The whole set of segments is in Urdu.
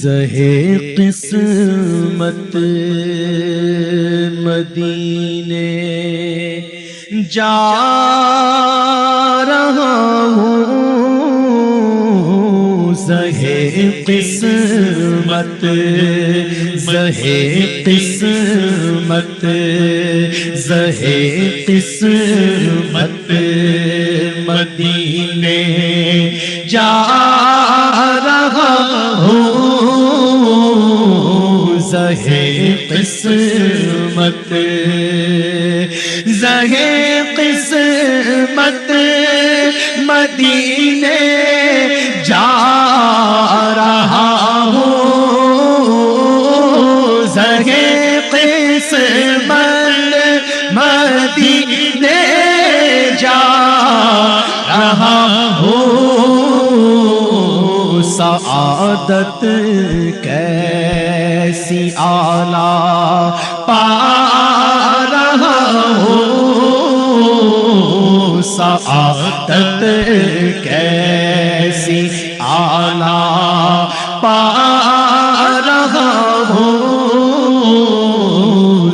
زہے قسمت مدینے جا رہا ہوں، زہے قسمت، زہے قسمت، زہے قسمت مدینے جا رہا ہوں، زہے قسمت، زہے قسمت مدینے جا رہا ہوں، زہے قسمت مدینے جا رہا ہوں، سعادت کیسی اعلیٰ پا رہا ہوں، سعادت کیسی اعلیٰ پا رہا ہوں،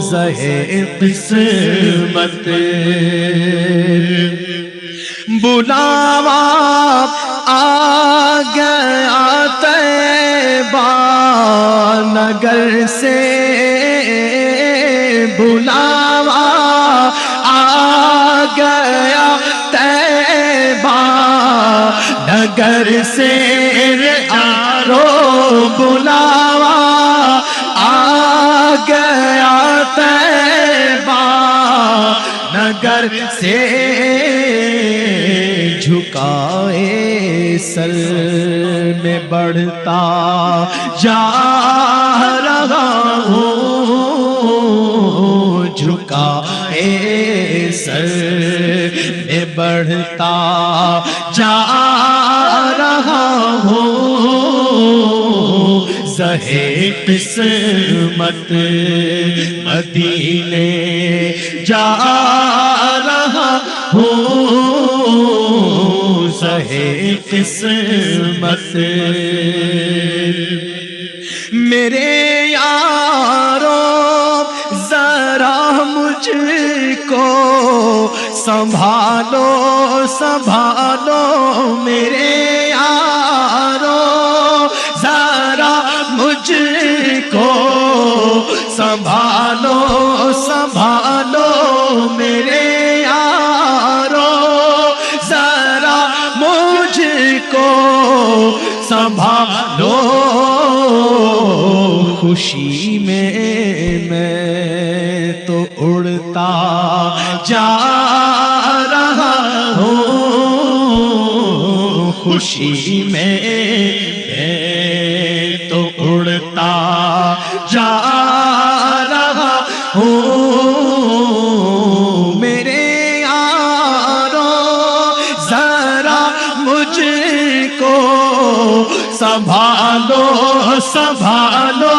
زہے قسمت بلاوا آ گیا طیبہ نگر سے، بلاوا آ گیا طیبہ نگر سے، آرو بلاوا آ گیا طیبہ نگر سے، جھکائے سر میں بڑھتا جا رہا ہوں، جھکائے سر میں بڑھتا جا رہا ہوں، زہے قسمت مدینے جا رہا ہوں، زہے قسمت میرے یارو ذرا مجھ کو سنبھالو سنبھالو، میرے یارو ذرا مجھ کو سنبھالو سنبھالو، میرے یارو ذرا مجھ کو سنبھالو، خوشی میں تو اڑتا جا رہا ہوں، خوشی میں تو اڑتا جا رہا ہوں، میرے یارو ذرا مجھ کو سنبھالو سنبھالو،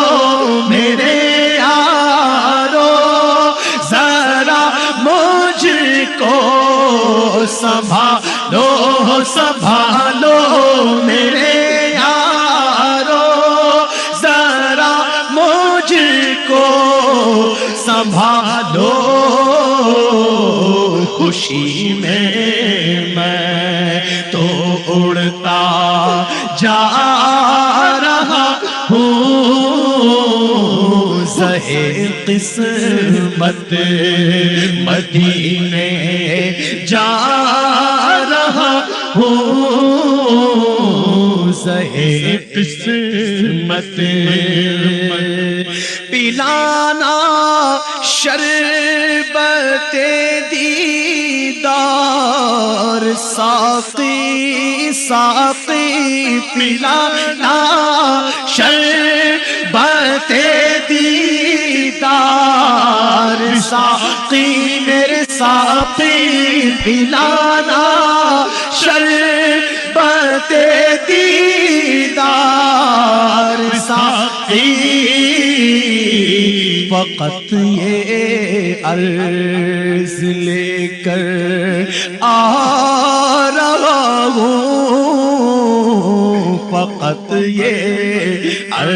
میرے یارو ذرا مجھ کو سنبھالو سنبھالو، میرے یارو ذرا مجھ کو سنبھالو، خوشی میں تو اڑتا جا رہا ہوں، زہے قسمت مدینے جا رہا ہوں، زہے قسمت پلانا شربت دیدار ساقی ساقی، پلانا شربت دیدار ساقی میرے ساقی، پلانا شربت دیدار ساقی، فقط یہ عرض لے کر آ رہا ہوں، فقط یہ عرض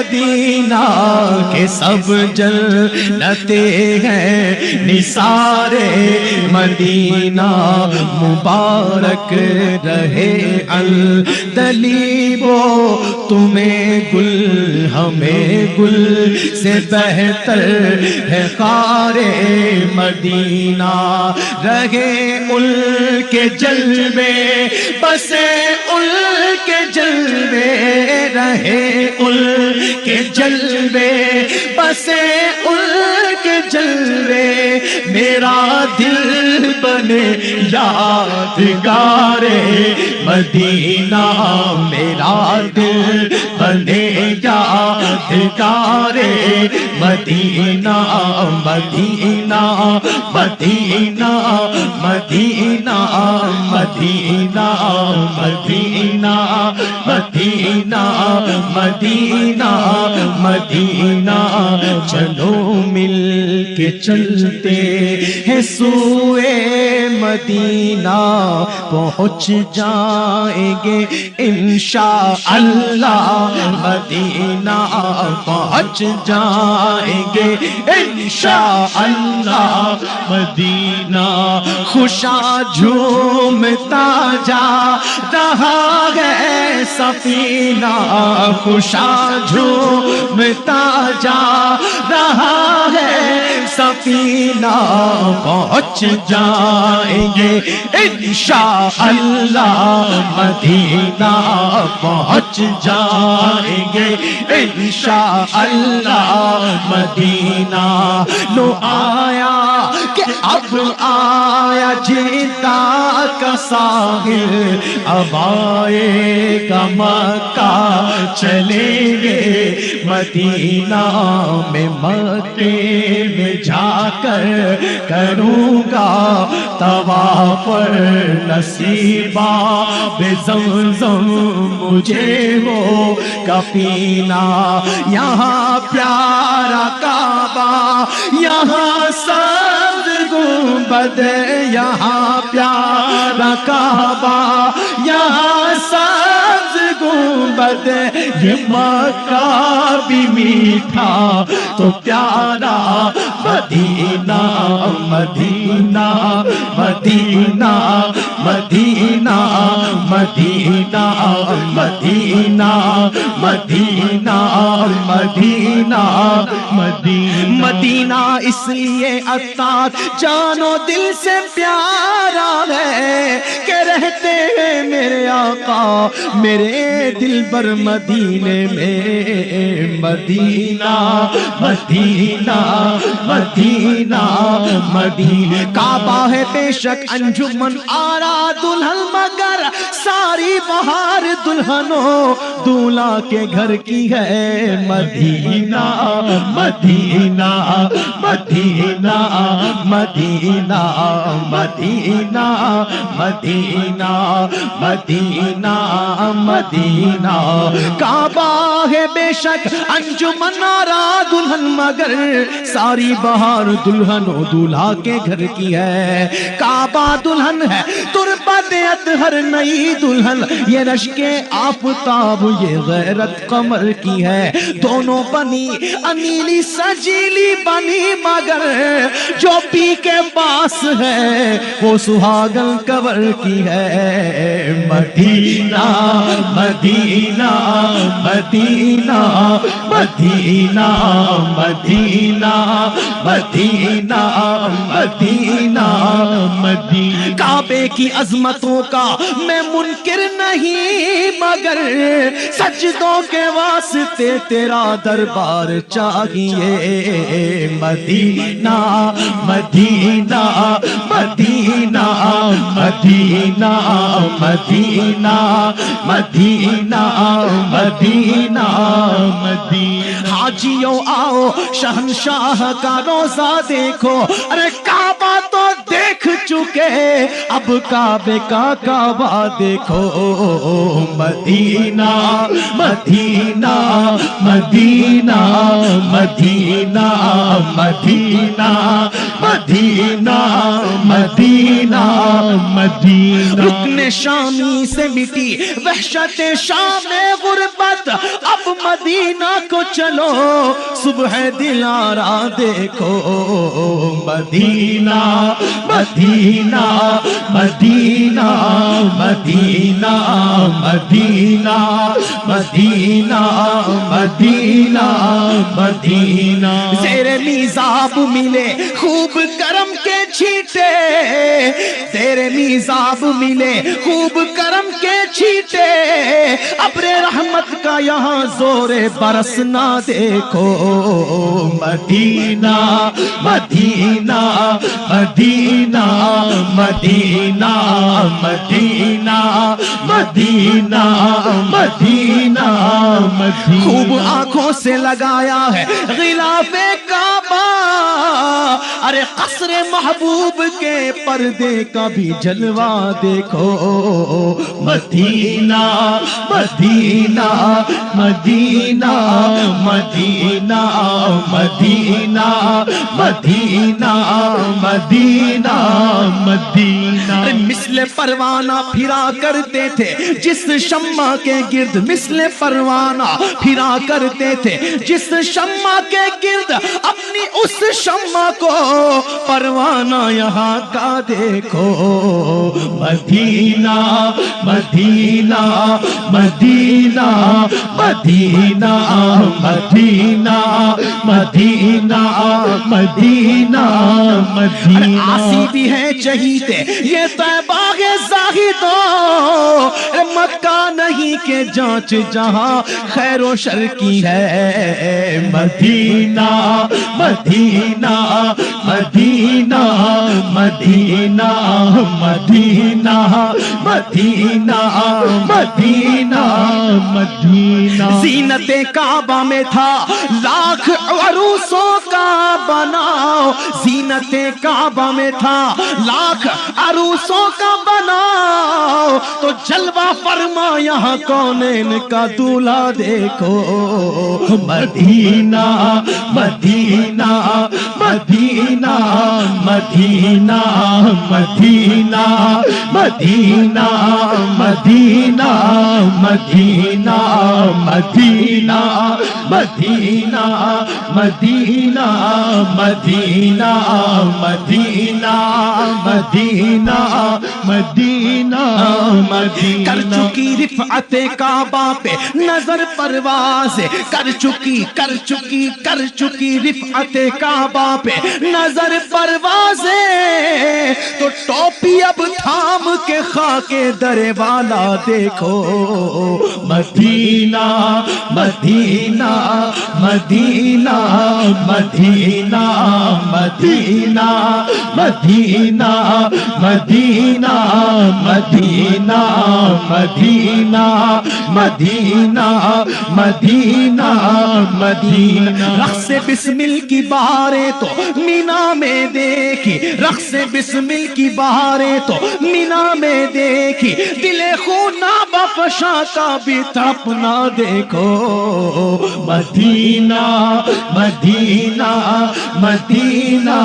مدینہ کے سب جنتے ہیں نثار مدینہ مبارک رہے الدلیب تمہیں گل ہمیں گل سے بہتر ہے خار مدینہ رہے ان کے جلوے بسے ان کے جلوے رہے ان کے جلوے بسے ان کے جلوے میرا دل بنے یادگار مدینہ میرا دل بنے یادگار مدینہ مدینہ مدینہ مدینہ مدینہ مدینہ مدینہ مدینہ مدینہ چلو مل کے چلتے ہیں سوئے مدینہ پہنچ جائیں گے انشاءاللہ مدینہ پہنچ جائیں گے انشاءاللہ مدینہ خوشا جھومتا جا رہا ہے سفینہ خوشا جھومتا جا رہا ہے سفینہ پہنچ جائیں گے انشاءاللہ مدینہ پہنچ جائیں گے انشاءاللہ مدینہ لو آیا کہ اب آیا جدہ کا ساحل اب آئے گا مکہ چلیں گے مدینہ میں مکے میں جا کر کروں گا طواف نصیبہ بے زمزم مجھے وہ کفینہ یہاں پیارا کعبہ یہاں سبز گنبد یہاں پیارا کعبہ یہاں سبز گنبد یہ مکہ بھی میٹھا تو پیارا مدینہ مدینہ مدینہ مدینہ مدینہ مدینہ مدینہ مدینہ مدینہ مدینہ اس لیے عطار جانو دل سے پیارا ہے کہ رہتے ہیں میرے آقا میرے دل پر مدینے میں مدینہ مدینہ مدینہ مدینہ کعبہ ہے بے شک انجمن آرا دلہن مگر ساری بہار دلہنوں دولہا کے گھر کی ہے مدینہ مدینہ مدینہ مدینہ مدینہ مدینہ مدینہ مدینہ کعبہ ہے بے شک انجمن آرا دلہن مگر ساری بہار دلہنوں دولہا کے گھر کی ہے کعبہ دلہن ہے تربت اطہر نئی دلہن یہ رشک آفتاب یہ غیرت قمر کی ہے دونوں بنی انیلی سجیلی بنی مگر جو پی کے پاس ہے وہ سہاگن قبر کی ہے مدینہ مدینہ مدینہ مدینہ مدینہ مدینہ مدینہ مدینہ کعبے کی عظمتوں کا میں منکر نہیں مگر سجدوں کے واسطے تیرا دربار چاہیے مدینہ مدینہ مدینہ مدینہ مدینہ مدینہ مدینہ مدینہ حاجیوں آؤ شہنشاہ کا روزہ دیکھو ارے کعبہ تو دیکھ دیکھ چکے اب کعبے کا کعبہ دیکھو مدینہ مدینہ مدینہ مدینہ مدینہ مدینہ مدینہ مدینہ رکن شامی سے مٹی وحشت شام غربت اب مدینہ کو چلو صبح دلارا دیکھو مدینہ مدینہ مدینہ مدینہ مدینہ مدینہ مدینہ مدینہ زیر میزاب ملے خوب کرم کے چھیٹے زیر میزاب ملے خوب کرم کے چھیٹے ابر رحمت کا یہاں زور برسنا دیکھو مدینہ مدینہ مدینہ مدینہ مدینہ مدینہ مدینہ مدینہ خوب آنکھوں سے لگایا ہے غلاف کعبہ ارے قصر محبوب کے پردے کا بھی جلوہ دیکھو مدینہ مدینہ مدینہ مدینہ مدینہ مدینہ مدینہ مدینہ مثل پروانہ پھرا کرتے تھے جس شمع کے گرد مثل پروانہ پھرا کرتے تھے جس شمع کے گرد اپنی اس شمع کو پروانہ یہاں کا دیکھو مدینہ مدینہ مدینہ مدینہ مدینہ مدینہ مدینہ مدینہ آسی بھی ہے چہیتے یہ طیبہ زاہدوں مکہ نہیں کہ جانچ جہاں خیر و شر کی ہے مدینہ مدینہ مدینہ مدینہ مدینہ مدینہ مدینہ مدینہ زینت کعبہ میں تھا لاکھ عروسوں کا بناؤ زینت کعبہ میں تھا لاکھ عروسوں کا بناؤ تو جلوہ فرما یہاں کونین کا دولہا دیکھو مدینہ مدینہ مدینہ مدینہ مدینہ مدینہ مدینہ مدینہ مدینہ مدینہ مدینہ مدینہ مدینہ مدینہ مدینہ مدینہ کر چکی رفعت کعبہ پہ نظر پرواز کر چکی رفعت کعبہ پہ نظر پرواز تو ٹوپی اب تھام کے خاک در والا دیکھو مدینہ مدینہ مدینہ مدینہ مدینہ مدینہ مدینہ مدینہ مدینہ مدینہ مدینہ مدینہ رقص بسمل کی بہاریں تو مینا میں دیکھی رقص بسمل کی بہاریں تو مینا میں دیکھی دل خونا بفشا کا بھی تڑپنا دیکھو مدینہ مدینہ مدینہ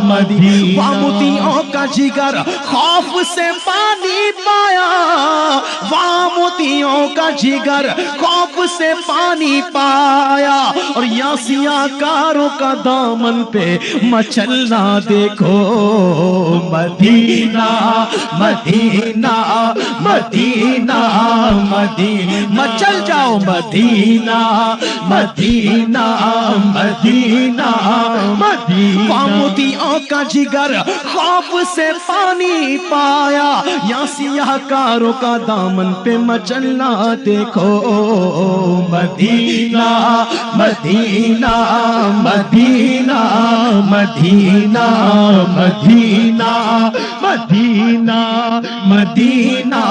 مدینہ واموتیوں کا جگر خوف سے پانی پایا واموتیوں کا جگر خوف سے پانی پایا اور یاسیاں کاروں کا دامن پہ مچلنا دیکھو مدینہ مدینہ مدینہ مدینہ مچل جاؤ مدینہ مدینہ مدینہ مدینہ واموتیوں کا جگر خوف سے پانی پایا یا سیاہ کاروں کا دامن پہ مچلنا دیکھو مدینہ مدینہ مدینہ مدینہ مدینہ مدینہ مدینہ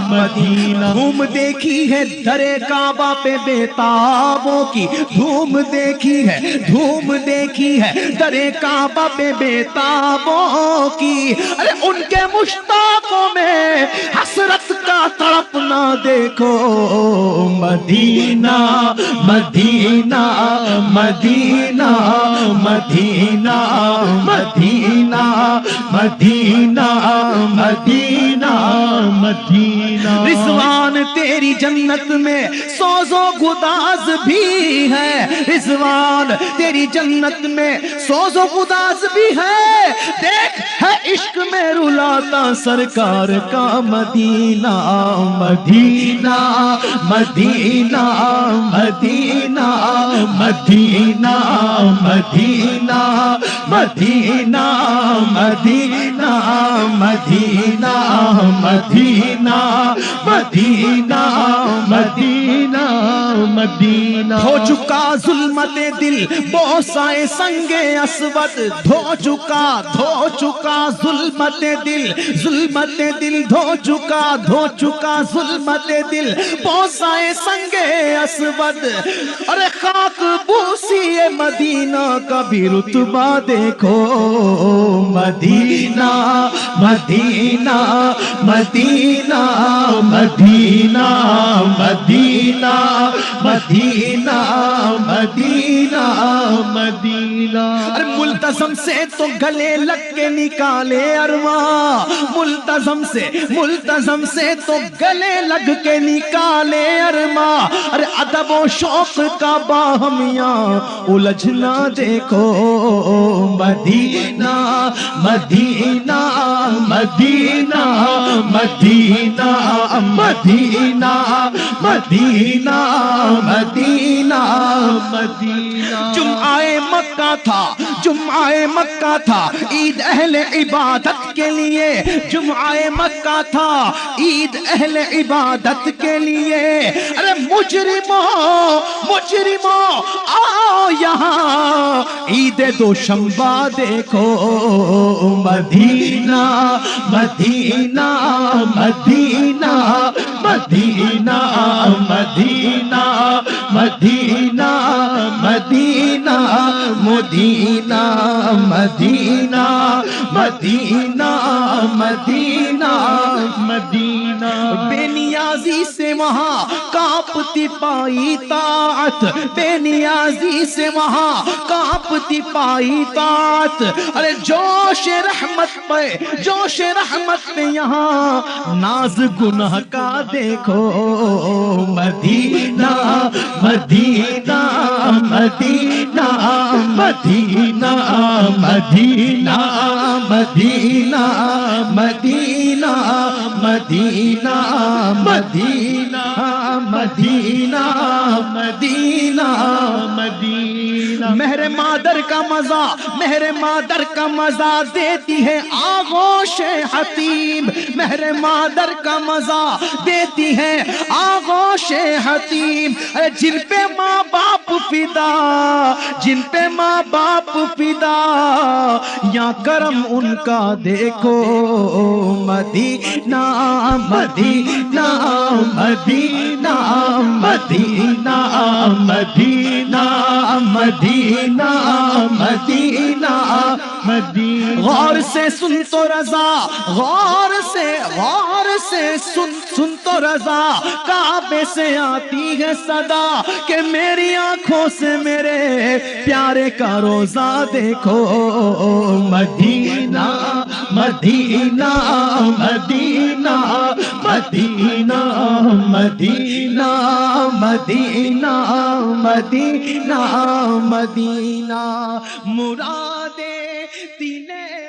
مدینہ دھوم دیکھی ہے درے کعبہ پہ بیتابوں کی دھوم دیکھی ہے دھوم دیکھی ہے درے کعبہ پہ بیتابوں کی ارے ان کے مشتاقوں میں حسرت کا تڑپنا دیکھو مدینہ مدینہ مدینہ مدینہ مدینہ مدینہ مدینہ مدینہ رضوان تیری جنت میں سوز و گداز بھی ہے رضوان تیری جنت میں سوز و گداز بھی ہے دیکھ ہے عشق میں رلاتا سرکار کا مدینہ مدینہ مدینہ مدینہ مدینہ مدینہ مدینہ مدینہ مدینہ مدینہ مدینہ مدینہ مدینہ دھو چکا ظلمت دل بوسائے سنگ اسود دھو چکا ظلمت دل دھو چکا ظلمت دل بوسائے سنگ اسود ارے خاک بوسی مدینہ کا بھی رتبہ دیکھو مدینہ مدینہ مدینہ مدینہ مدینہ مدینہ مدینہ مدینہ ارے ملتزم سے تو گلے لگ کے نکالے ارواں ملتزم سے تو گلے لگ کے نکالے ارواں ارے ادب و شوق کا باہمیاں الجھنا دیکھو مدینہ مدینہ مدینہ مدینہ مدینہ مدینہ مدینہ مدینہ جمعہ مکہ تھا عید اہل عبادت کے لیے جمعہ مکہ تھا عید اہل عبادت کے لیے ارے مجرموں آؤ یہاں عید دوشنبہ دیکھو مدینہ مدینہ مدینہ مدینہ مدینہ مدینہ مدینہ مدینہ مدینہ مدینہ مدینہ مدینہ بے نیازی سے وہاں کانپتی پائی طاعت بے نیازی سے وہاں کانپتی پائی طاعت ارے جوش رحمت پہ یہاں ناز گناہ کا دیکھو مدینہ مدینہ مدینہ مدینہ مدینہ مدینہ مدینہ مدینہ مدینہ مدینہ مدینہ مدینہ مہر مادر کا مزہ دیتی ہے آغوش حتیم مہر مادر کا مزہ دیتی ہے آغوش حتیم جن پہ ماں باپ فدا یا کرم ان کا دیکھو مدینہ مدینہ مدینہ مدینہ مدینہ مدینہ مدینہ مدینہ غور سے سن تو رضا غور سے سن تو رضا کعبے سے آتی ہے صدا کہ میری آنکھوں سے میرے پیارے کا روزہ دیکھو مدینہ مدینہ مدینہ مدینہ مدینہ مدینہ مدینہ مدینہ مرادیں تینے